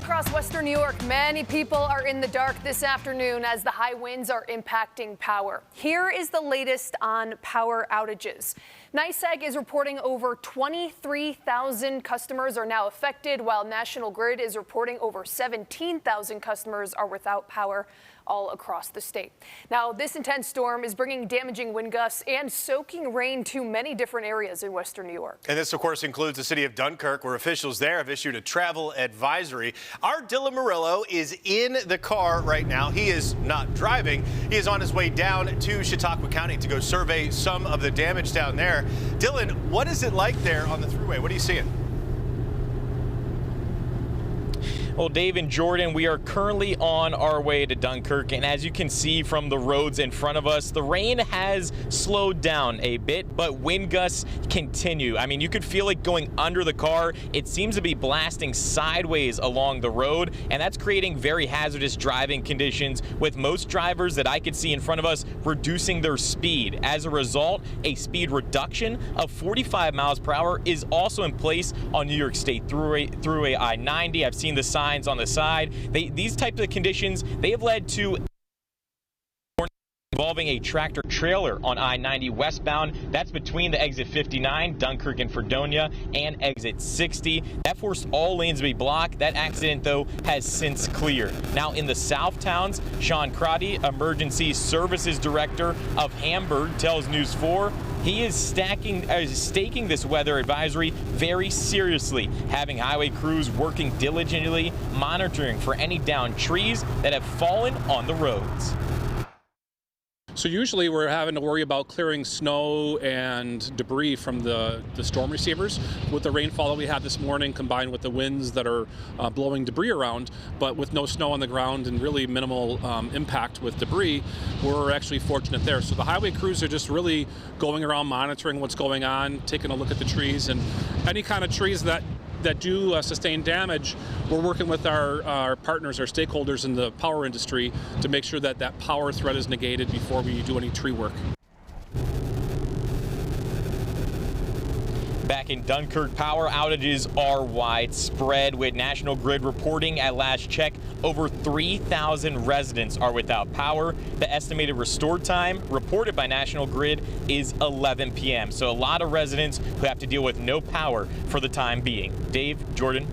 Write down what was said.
across western New York, many people are in the dark this afternoon as the high winds are impacting power. Here is the latest on power outages. NYSEG is reporting over 23,000 customers are now affected, while National Grid is reporting over 17,000 customers are without power all across the state. Now, this intense storm is bringing damaging wind gusts and soaking rain to many different areas in western New York. And this, of course, includes the city of Dunkirk, where officials there have issued a travel advisory. Our Dylan Murillo is in the car right now. He is not driving. He is on his way down to Chautauqua County to go survey some of the damage down there. Dylan, what is it like there on the thruway? What are you seeing? Well, Dave and Jordan, we are currently on our way to Dunkirk, and as you can see from the roads in front of us, the rain has slowed down a bit, but wind gusts continue. I mean, you could feel it going under the car. It seems to be blasting sideways along the road, and that's creating very hazardous driving conditions, with most drivers that I could see in front of us reducing their speed. As a result, a speed reduction of 45 miles per hour is also in place on New York State Thruway I-90. I've seen the sign on the side. These types of conditions, they have led to involving a tractor trailer on I-90 westbound. That's between the exit 59, Dunkirk and Fredonia, and exit 60. That forced all lanes to be blocked. That accident, though, has since cleared. Now, in the south towns, Sean Crotty, Emergency Services Director of Hamburg, tells News 4 he is staking this weather advisory very seriously, having highway crews working diligently, monitoring for any downed trees that have fallen on the roads. So usually we're having to worry about clearing snow and debris from the storm receivers. With the rainfall that we had this morning, combined with the winds that are blowing debris around, but with no snow on the ground and really minimal impact with debris, we're actually fortunate there. So the highway crews are just really going around monitoring what's going on, taking a look at the trees, and any kind of trees that do sustain damage, we're working with our partners, our stakeholders in the power industry to make sure that that power threat is negated before we do any tree work. Back in Dunkirk, power outages are widespread, with National Grid reporting at last check over 3,000 residents are without power. The estimated restore time reported by National Grid is 11 p.m. So a lot of residents who have to deal with no power for the time being. Dave, Jordan.